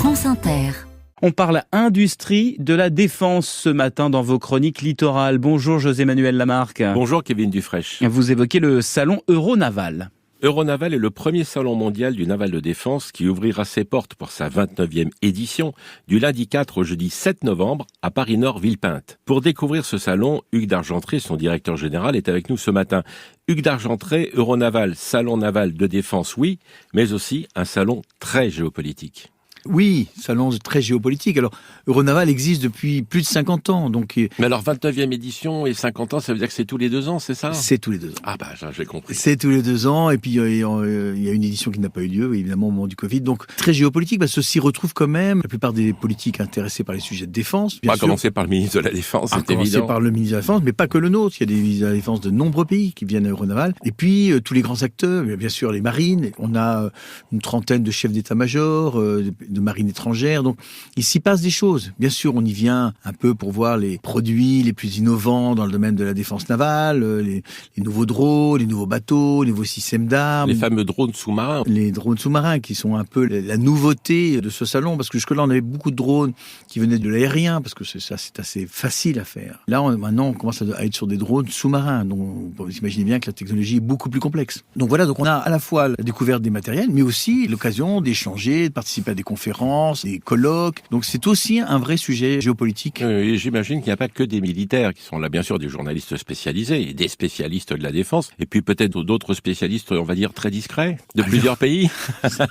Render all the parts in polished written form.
France Inter. On parle industrie de la défense ce matin dans vos chroniques littorales. Bonjour José-Manuel Lamarque. Bonjour Kevin Dufraîche. Vous évoquez le salon Euronaval. Euronaval est le premier salon mondial du naval de défense qui ouvrira ses portes pour sa 29e édition du lundi 4 au jeudi 7 novembre à Paris-Nord Villepinte. Pour découvrir ce salon, Hugues d'Argentré, son directeur général, est avec nous ce matin. Hugues d'Argentré, Euronaval, salon naval de défense, oui, mais aussi un salon très géopolitique. Oui, salon très géopolitique. Alors, Euronaval existe depuis plus de 50 ans. Donc, mais alors, 29e édition et 50 ans, ça veut dire que c'est tous les 2 ans, c'est ça ? C'est tous les 2 ans. Ah bah, j'ai compris. C'est tous les 2 ans, et puis il y a une édition qui n'a pas eu lieu, évidemment, au moment du Covid. Donc, très géopolitique, parce que s'y retrouve quand même la plupart des politiques intéressés par les sujets de défense. On va commencer par le ministre de la Défense, c'est évident. Commencer par le ministre de la Défense, mais pas que le nôtre. Il y a des ministres de la Défense de nombreux pays qui viennent à Euronaval. Et puis, tous les grands acteurs, bien sûr, les marines. On a une trentaine de chefs d'état-major, de marines étrangères. Donc, il s'y passe des choses. Bien sûr, on y vient un peu pour voir les produits les plus innovants dans le domaine de la défense navale, les nouveaux drones, les nouveaux bateaux, les nouveaux systèmes d'armes. Les fameux drones sous-marins. Les drones sous-marins qui sont un peu la nouveauté de ce salon, parce que jusque-là, on avait beaucoup de drones qui venaient de l'aérien, parce que c'est assez facile à faire. Là, maintenant, on commence à être sur des drones sous-marins. Donc, vous imaginez bien que la technologie est beaucoup plus complexe. Donc voilà, donc on a à la fois la découverte des matériels, mais aussi l'occasion d'échanger, de participer à des conférences, des colloques. Donc c'est aussi un vrai sujet géopolitique. Et j'imagine qu'il n'y a pas que des militaires qui sont là, bien sûr, des journalistes spécialisés et des spécialistes de la défense, et puis peut-être d'autres spécialistes, on va dire, très discrets, de plusieurs pays.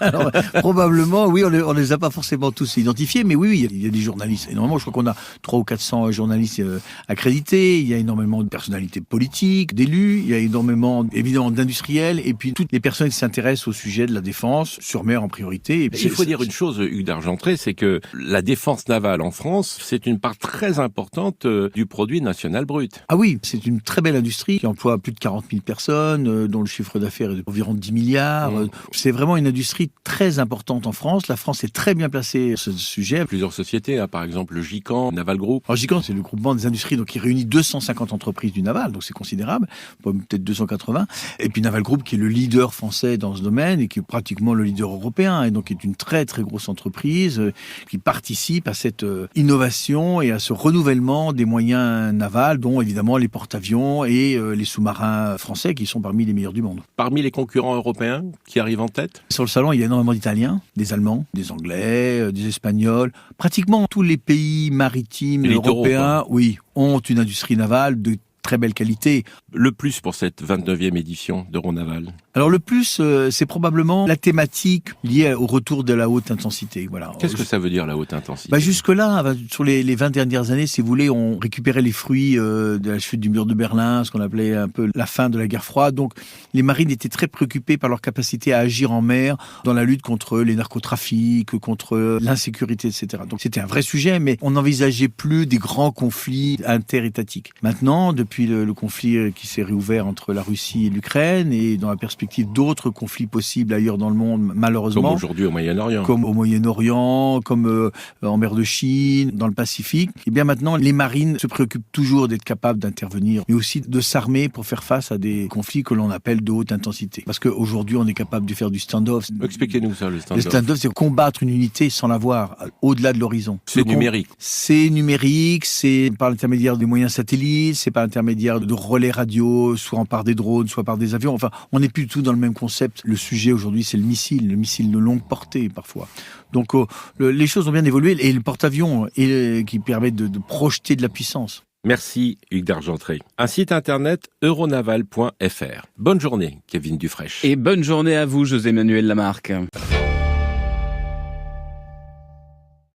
Alors, probablement, oui, on les a pas forcément tous identifiés, mais oui, il y a des journalistes énormément. Je crois qu'on a 300 ou 400 journalistes accrédités. Il y a énormément de personnalités politiques, d'élus. Il y a énormément, évidemment, d'industriels, et puis toutes les personnes qui s'intéressent au sujet de la défense, sur mer en priorité. Il faut dire une chose, Hugues d'Argentré, c'est que la défense navale en France, c'est une part très importante du produit national brut. Ah oui, c'est une très belle industrie qui emploie plus de 40 000 personnes, dont le chiffre d'affaires est d'environ 10 milliards. C'est vraiment une industrie très importante en France. La France est très bien placée sur ce sujet. Plusieurs sociétés, par exemple le GICAN, Naval Group. Alors GICAN, c'est le groupement des industries donc, qui réunit 250 entreprises du naval, donc c'est considérable, peut-être 280. Et puis Naval Group, qui est le leader français dans ce domaine et qui est pratiquement le leader européen, et donc qui est une très très grosse entreprise qui participe à cette innovation et à ce renouvellement des moyens navals, dont évidemment les porte-avions et les sous-marins français qui sont parmi les meilleurs du monde. Parmi les concurrents européens qui arrivent en tête ? Sur le salon, il y a énormément d'Italiens, des Allemands, des Anglais, des Espagnols. Pratiquement tous les pays maritimes européens, oui, ont une industrie navale de très belle qualité. Le plus pour cette 29e édition d'Euronaval ? Alors le plus, c'est probablement la thématique liée au retour de la haute intensité. Voilà. Qu'est-ce que ça veut dire la haute intensité ? Jusque-là, sur les 20 dernières années, si vous voulez, on récupérait les fruits de la chute du mur de Berlin, ce qu'on appelait un peu la fin de la guerre froide. Donc les marines étaient très préoccupées par leur capacité à agir en mer dans la lutte contre les narcotrafics, contre l'insécurité, etc. Donc c'était un vrai sujet, mais on n'envisageait plus des grands conflits interétatiques. Maintenant, depuis le conflit qui s'est réouvert entre la Russie et l'Ukraine, et dans la perspective d'autres conflits possibles ailleurs dans le monde, malheureusement. Comme aujourd'hui au Moyen-Orient. Comme au Moyen-Orient, comme en mer de Chine, dans le Pacifique. Et bien maintenant, les marines se préoccupent toujours d'être capables d'intervenir, mais aussi de s'armer pour faire face à des conflits que l'on appelle de haute intensité. Parce qu'aujourd'hui, on est capable de faire du stand-off. Expliquez-nous ça, le stand-off. Le stand-off, c'est combattre une unité sans la voir, au-delà de l'horizon. C'est numérique. C'est numérique, c'est par l'intermédiaire des moyens satellites, c'est par l'intermédiaire de relais radio, soit par des drones, soit par des avions. Enfin, on n'est plus du tout dans le même concept. Le sujet aujourd'hui, c'est le missile de longue portée parfois. Donc les choses ont bien évolué, et le porte-avions qui permet de projeter de la puissance. Merci Hugues d'Argentré. Un site internet euronaval.fr. Bonne journée Kevin Dufraîche. Et bonne journée à vous José-Manuel Lamarque.